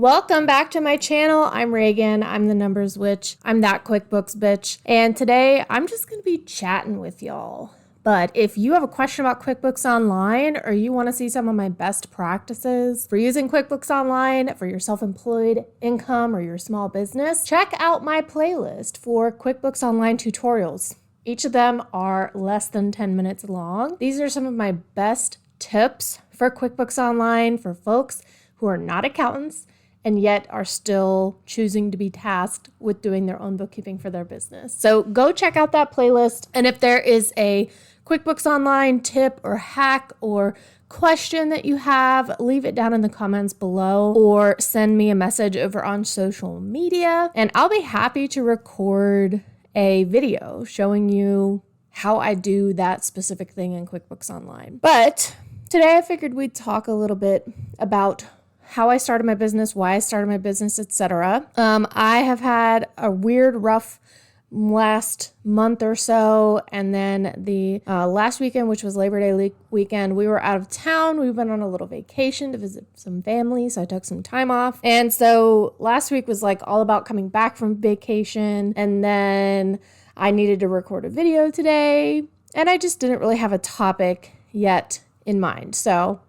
Welcome back to my channel. I'm Reagan. I'm the numbers witch. I'm that QuickBooks bitch. And today I'm just going to be chatting with y'all. But if you have a question about QuickBooks Online or you want to see some of my best practices for using QuickBooks Online for your self-employed income or your small business, check out my playlist for QuickBooks Online tutorials. Each of them are less than 10 minutes long. These are some of my best tips for QuickBooks Online for folks who are not accountants and yet are still choosing to be tasked with doing their own bookkeeping for their business. So go check out that playlist. And if there is a QuickBooks Online tip or hack or question that you have, leave it down in the comments below or send me a message over on social media. And I'll be happy to record a video showing you how I do that specific thing in QuickBooks Online. But today I figured we'd talk a little bit about how I started my business, why I started my business, etc. I have had a weird, rough last month or so, and then the last weekend, which was Labor Day weekend, we were out of town. We went on a little vacation to visit some family, so I took some time off. And so last week was like all about coming back from vacation, and then I needed to record a video today, and I just didn't really have a topic yet in mind. So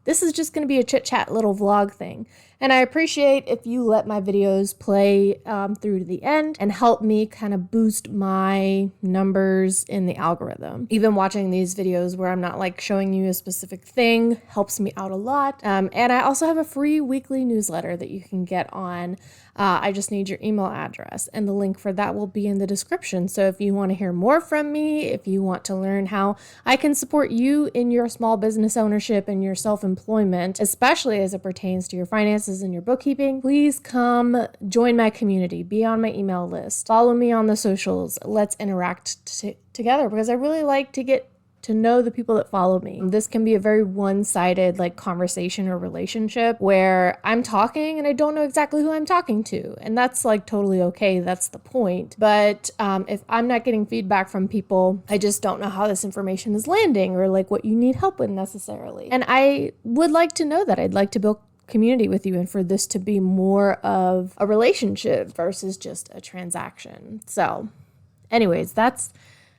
this is just going to be a chit-chat little vlog thing. And I appreciate if you let my videos play through to the end and help me kind of boost my numbers in the algorithm. Even watching these videos where I'm not like showing you a specific thing helps me out a lot. And I also have a free weekly newsletter that you can get on. I just need your email address, and the link for that will be in the description. So if you want to hear more from me, if you want to learn how I can support you in your small business ownership and your self-employment, especially as it pertains to your finances and your bookkeeping, please come join my community, be on my email list, follow me on the socials. Let's interact together, because I really like to get to know the people that follow me. This can be a very one-sided like conversation or relationship where I'm talking and I don't know exactly who I'm talking to. And that's like totally okay. That's the point. But if I'm not getting feedback from people, I just don't know how this information is landing or like what you need help with necessarily. And I would like to know that. I'd like to build community with you and for this to be more of a relationship versus just a transaction. So anyways, that's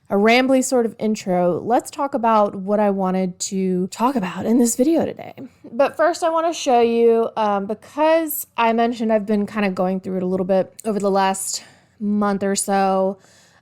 a rambly sort of intro. Let's talk about what I wanted to talk about in this video today. But first I want to show you, because I mentioned I've been kind of going through it a little bit over the last month or so.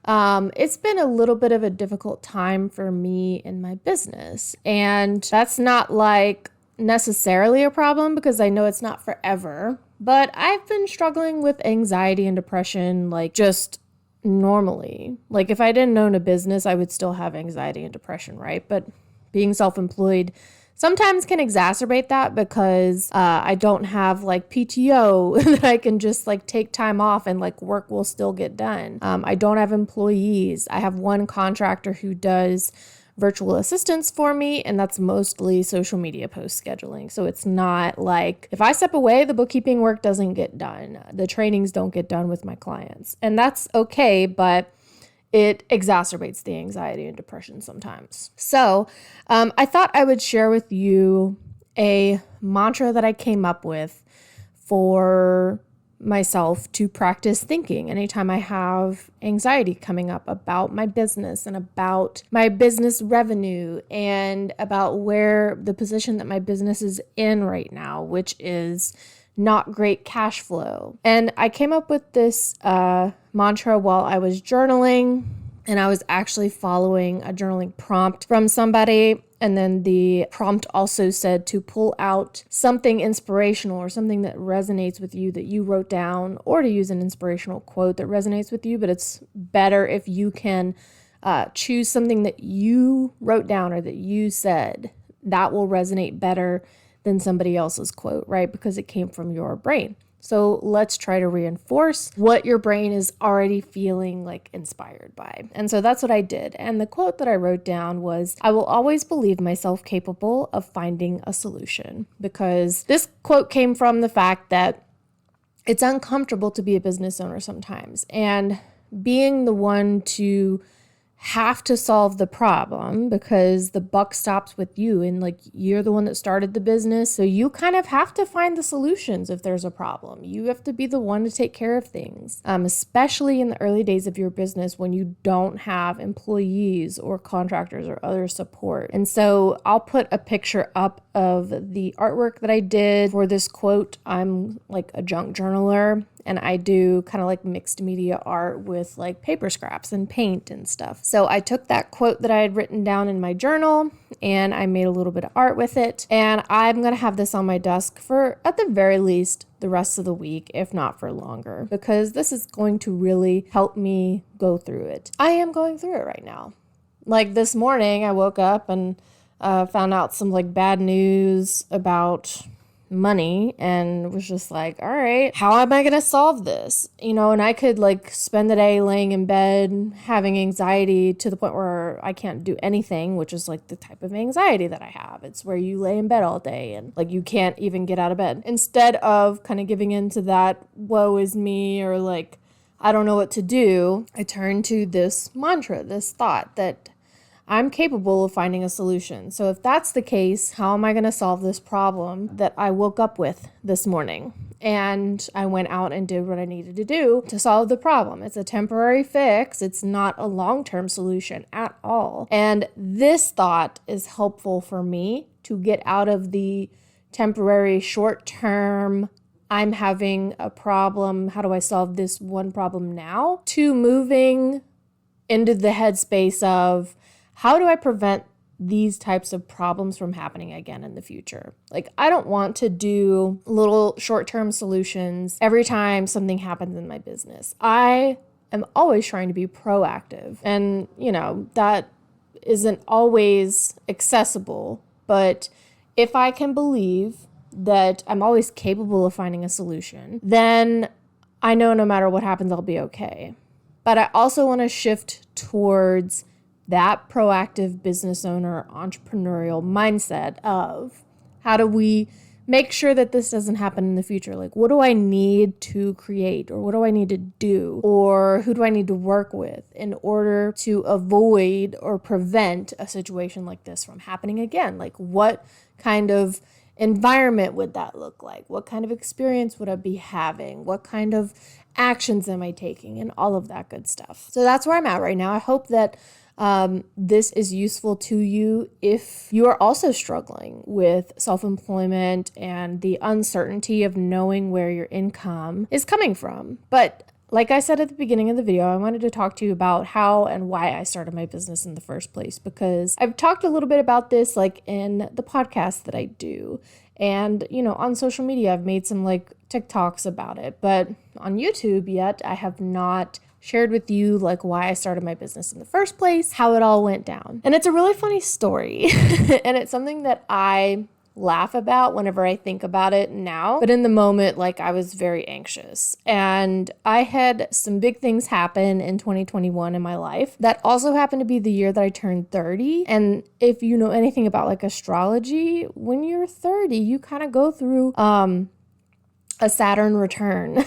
It's been a little bit of a difficult time for me in my business. And that's not like necessarily a problem because I know it's not forever. But I've been struggling with anxiety and depression, like just normally. Like if I didn't own a business, I would still have anxiety and depression, right? But being self-employed sometimes can exacerbate that because I don't have like PTO that I can just like take time off and like work will still get done. I don't have employees. I have one contractor who does virtual assistants for me, and that's mostly social media post scheduling. So it's not like if I step away, the bookkeeping work doesn't get done. The trainings don't get done with my clients. And that's okay, but it exacerbates the anxiety and depression sometimes. So I thought I would share with you a mantra that I came up with for myself to practice thinking anytime I have anxiety coming up about my business and about my business revenue and about where the position that my business is in right now, which is not great cash flow. And I came up with this mantra while I was journaling, and I was actually following a journaling prompt from somebody. And then the prompt also said to pull out something inspirational or something that resonates with you that you wrote down, or to use an inspirational quote that resonates with you. But it's better if you can choose something that you wrote down or that you said. That will resonate better than somebody else's quote, right? Because it came from your brain. So let's try to reinforce what your brain is already feeling like inspired by. And so that's what I did. And the quote that I wrote down was, "I will always believe myself capable of finding a solution." Because this quote came from the fact that it's uncomfortable to be a business owner sometimes. And being the one to have to solve the problem because the buck stops with you, and like you're the one that started the business. So you kind of have to find the solutions if there's a problem. You have to be the one to take care of things, especially in the early days of your business when you don't have employees or contractors or other support. And so I'll put a picture up of the artwork that I did for this quote. I'm like a junk journaler, and I do kind of like mixed media art with like paper scraps and paint and stuff. So I took that quote that I had written down in my journal and I made a little bit of art with it. And I'm going to have this on my desk for, at the very least, the rest of the week, if not for longer, because this is going to really help me go through it. I am going through it right now. Like this morning, I woke up and found out some like bad news about money and was just like, all right, how am I going to solve this? And I could like spend the day laying in bed having anxiety to the point where I can't do anything, which is like the type of anxiety that I have. It's where you lay in bed all day and like you can't even get out of bed. Instead of kind of giving into that woe is me or like I don't know what to do, I turned to this mantra, this thought that I'm capable of finding a solution. So if that's the case, how am I going to solve this problem that I woke up with this morning? And I went out and did what I needed to do to solve the problem. It's a temporary fix. It's not a long-term solution at all. And this thought is helpful for me to get out of the temporary short-term, I'm having a problem, how do I solve this one problem now, to moving into the headspace of, how do I prevent these types of problems from happening again in the future? Like, I don't want to do little short-term solutions every time something happens in my business. I am always trying to be proactive. And, that isn't always accessible. But if I can believe that I'm always capable of finding a solution, then I know no matter what happens, I'll be okay. But I also want to shift towards that proactive business owner, entrepreneurial mindset of how do we make sure that this doesn't happen in the future? Like, what do I need to create, or what do I need to do, or who do I need to work with in order to avoid or prevent a situation like this from happening again? Like, what kind of environment would that look like? What kind of experience would I be having? What kind of actions am I taking? And all of that good stuff. So that's where I'm at right now. I hope that this is useful to you if you are also struggling with self-employment and the uncertainty of knowing where your income is coming from. But like I said at the beginning of the video, I wanted to talk to you about how and why I started my business in the first place, because I've talked a little bit about this like in the podcast that I do. And, on social media, I've made some like TikToks about it, but on YouTube yet, I have not shared with you like why I started my business in the first place, how it all went down. And it's a really funny story. And it's something that I laugh about whenever I think about it now. But in the moment, like I was very anxious. And I had some big things happen in 2021 in my life. That also happened to be the year that I turned 30. And if you know anything about like astrology, when you're 30, you kind of go through a Saturn return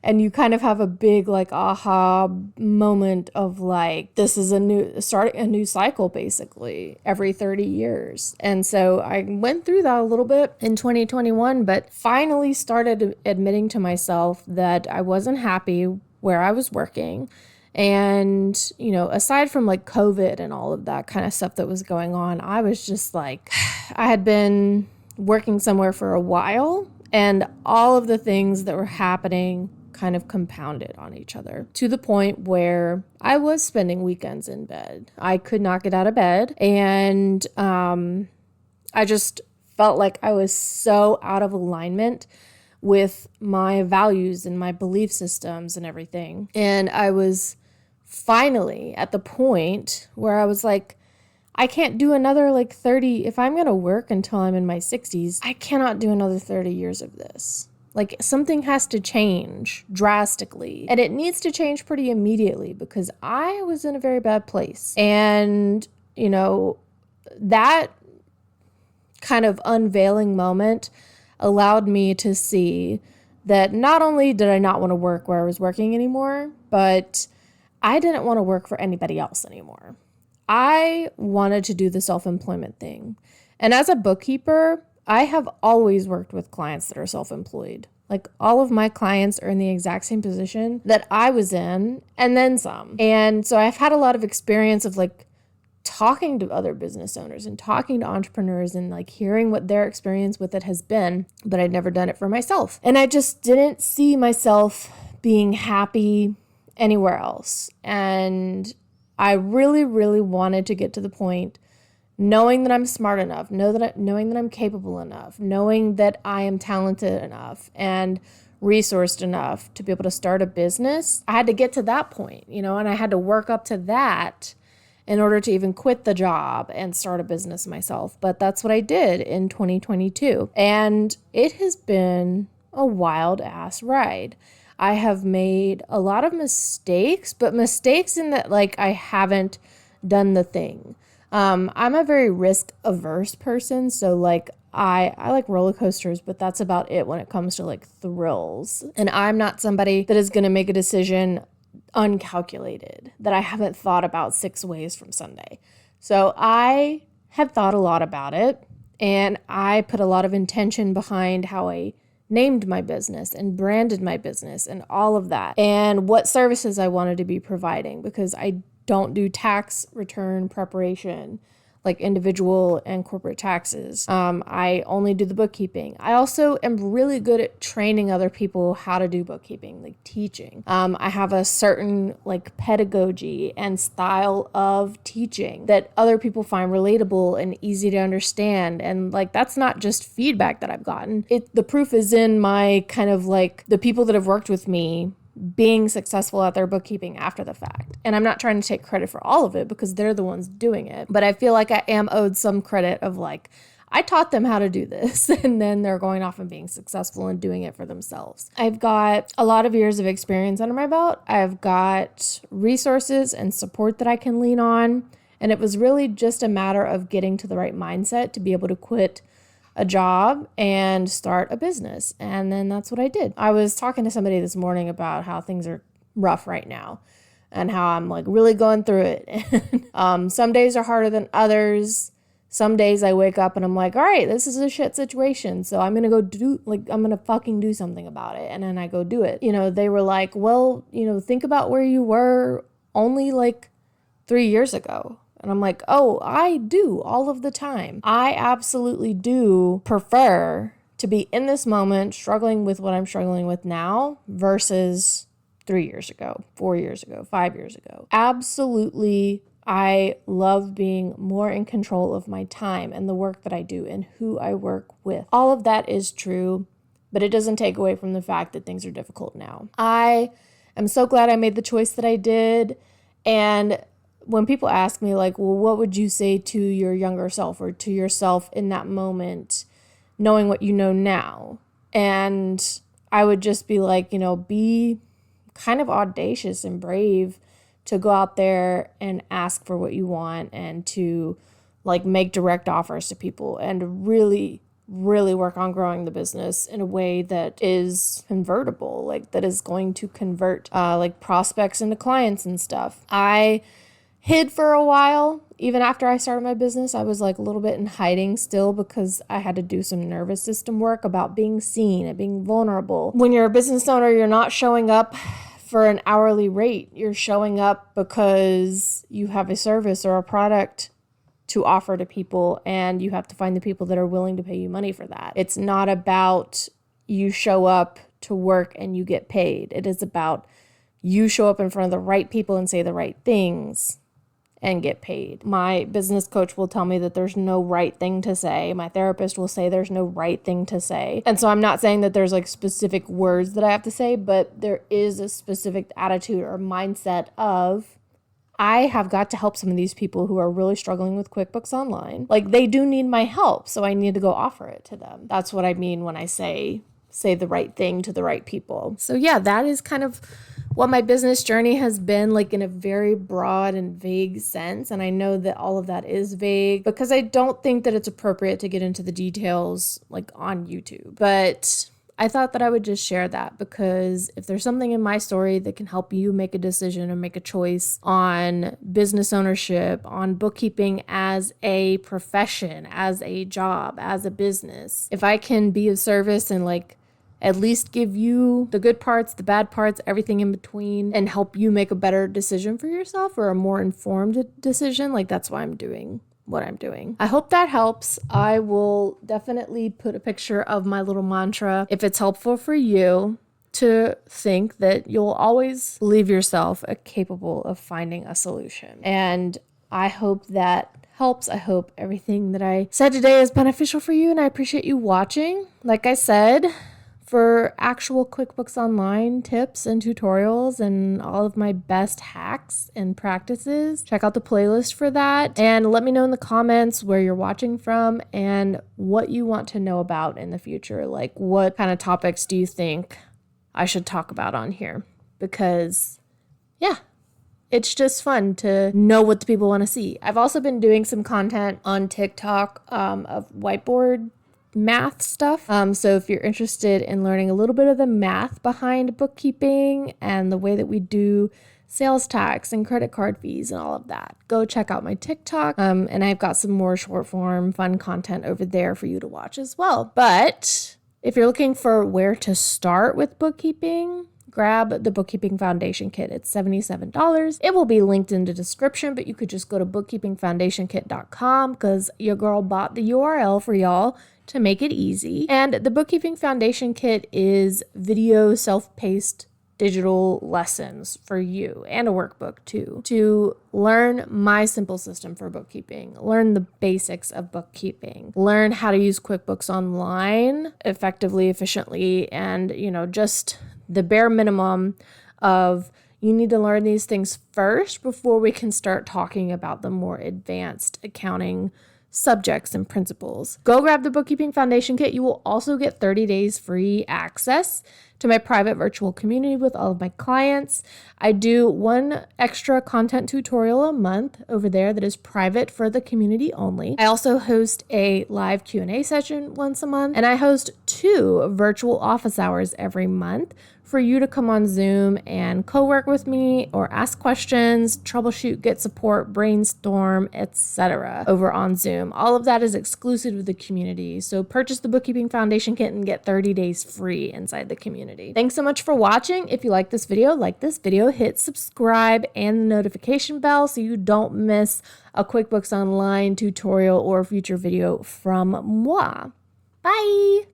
and you kind of have a big like aha moment of like, this is starting a new cycle basically every 30 years. And so I went through that a little bit in 2021, but finally started admitting to myself that I wasn't happy where I was working. And, aside from like COVID and all of that kind of stuff that was going on, I was just like, I had been working somewhere for a while, and all of the things that were happening kind of compounded on each other to the point where I was spending weekends in bed. I could not get out of bed. And I just felt like I was so out of alignment with my values and my belief systems and everything. And I was finally at the point where I was like, I can't do another like 30, if I'm going to work until I'm in my 60s, I cannot do another 30 years of this. Like something has to change drastically, and it needs to change pretty immediately because I was in a very bad place. And, that kind of unveiling moment allowed me to see that not only did I not want to work where I was working anymore, but I didn't want to work for anybody else anymore. I wanted to do the self-employment thing. And as a bookkeeper, I have always worked with clients that are self-employed. Like all of my clients are in the exact same position that I was in and then some. And so I've had a lot of experience of like talking to other business owners and talking to entrepreneurs and like hearing what their experience with it has been, but I'd never done it for myself. And I just didn't see myself being happy anywhere else. And I really, really wanted to get to the point knowing that I'm smart enough, knowing that I'm capable enough, knowing that I am talented enough and resourced enough to be able to start a business. I had to get to that point, and I had to work up to that in order to even quit the job and start a business myself. But that's what I did in 2022. And it has been a wild ass ride. I have made a lot of mistakes, but mistakes in that like I haven't done the thing. I'm a very risk averse person. So like I like roller coasters, but that's about it when it comes to like thrills. And I'm not somebody that is going to make a decision uncalculated that I haven't thought about 6 ways from Sunday. So I had thought a lot about it, and I put a lot of intention behind how I named my business and branded my business and all of that, and what services I wanted to be providing, because I don't do tax return preparation like individual and corporate taxes. I only do the bookkeeping. I also am really good at training other people how to do bookkeeping, like teaching. I have a certain like pedagogy and style of teaching that other people find relatable and easy to understand. And like, that's not just feedback that I've gotten. The proof is in my kind of like the people that have worked with me being successful at their bookkeeping after the fact. And I'm not trying to take credit for all of it because they're the ones doing it. But I feel like I am owed some credit of like, I taught them how to do this and then they're going off and being successful and doing it for themselves. I've got a lot of years of experience under my belt. I've got resources and support that I can lean on. And it was really just a matter of getting to the right mindset to be able to quit a job and start a business. And then that's what I did. I was talking to somebody this morning about how things are rough right now and how I'm like really going through it. Some days are harder than others. Some days I wake up and I'm like, all right, this is a shit situation. So I'm going to I'm going to fucking do something about it. And then I go do it. They were like, well, think about where you were only like 3 years ago. And I'm like, oh, I do all of the time. I absolutely do prefer to be in this moment struggling with what I'm struggling with now versus 3 years ago, 4 years ago, 5 years ago. Absolutely, I love being more in control of my time and the work that I do and who I work with. All of that is true, but it doesn't take away from the fact that things are difficult now. I am so glad I made the choice that I did. And when people ask me like, well, what would you say to your younger self or to yourself in that moment, knowing what you know now? And I would just be like, be kind of audacious and brave to go out there and ask for what you want and to like make direct offers to people and really, really work on growing the business in a way that is convertible, like that is going to convert like prospects into clients and stuff. I hid for a while. Even after I started my business, I was like a little bit in hiding still because I had to do some nervous system work about being seen and being vulnerable. When you're a business owner, you're not showing up for an hourly rate. You're showing up because you have a service or a product to offer to people, and you have to find the people that are willing to pay you money for that. It's not about you show up to work and you get paid. It is about you show up in front of the right people and say the right things and get paid. My business coach will tell me that there's no right thing to say. My therapist will say there's no right thing to say. And so I'm not saying that there's like specific words that I have to say, but there is a specific attitude or mindset of, I have got to help some of these people who are really struggling with QuickBooks Online. Like they do need my help, so I need to go offer it to them. That's what I mean when I say the right thing to the right people. So yeah, that is kind of what my business journey has been like in a very broad and vague sense. And I know that all of that is vague because I don't think that it's appropriate to get into the details like on YouTube. But I thought that I would just share that because if there's something in my story that can help you make a decision or make a choice on business ownership, on bookkeeping as a profession, as a job, as a business, if I can be of service and at least give you the good parts, the bad parts, everything in between, and help you make a better decision for yourself or a more informed decision, that's why I'm doing what I'm doing. I hope that helps. I will definitely put a picture of my little mantra if it's helpful for you to think that you'll always believe yourself capable of finding a solution. And I hope that helps. I hope everything that I said today is beneficial for you, and I appreciate you watching. Like I said, for actual QuickBooks Online tips and tutorials and all of my best hacks and practices, check out the playlist for that. And let me know in the comments where you're watching from and what you want to know about in the future. What kind of topics do you think I should talk about on here? Because, yeah, it's just fun to know what the people want to see. I've also been doing some content on TikTok of whiteboard math stuff. So if you're interested in learning a little bit of the math behind bookkeeping and the way that we do sales tax and credit card fees and all of that, go check out my TikTok. And I've got some more short form fun content over there for you to watch as well. But if you're looking for where to start with bookkeeping, grab the Bookkeeping Foundation Kit. It's $77. It will be linked in the description, but you could just go to bookkeepingfoundationkit.com because your girl bought the URL for y'all to make it easy. And the Bookkeeping Foundation Kit is video self-paced digital lessons for you and a workbook too, to learn my simple system for bookkeeping, learn the basics of bookkeeping, learn how to use QuickBooks Online effectively, efficiently, and, just the bare minimum of you need to learn these things first before we can start talking about the more advanced accounting subjects and principles. Go grab the Bookkeeping Foundation Kit. You will also get 30 days free access to my private virtual community with all of my clients. I do one extra content tutorial a month over there that is private for the community only. I also host a live Q&A session once a month, and I host 2 virtual office hours every month for you to come on Zoom and co-work with me or ask questions, troubleshoot, get support, brainstorm, etc. over on Zoom. All of that is exclusive to the community. So purchase the Bookkeeping Foundation Kit and get 30 days free inside the community. Thanks so much for watching. If you like this video, hit subscribe and the notification bell so you don't miss a QuickBooks Online tutorial or future video from moi. Bye!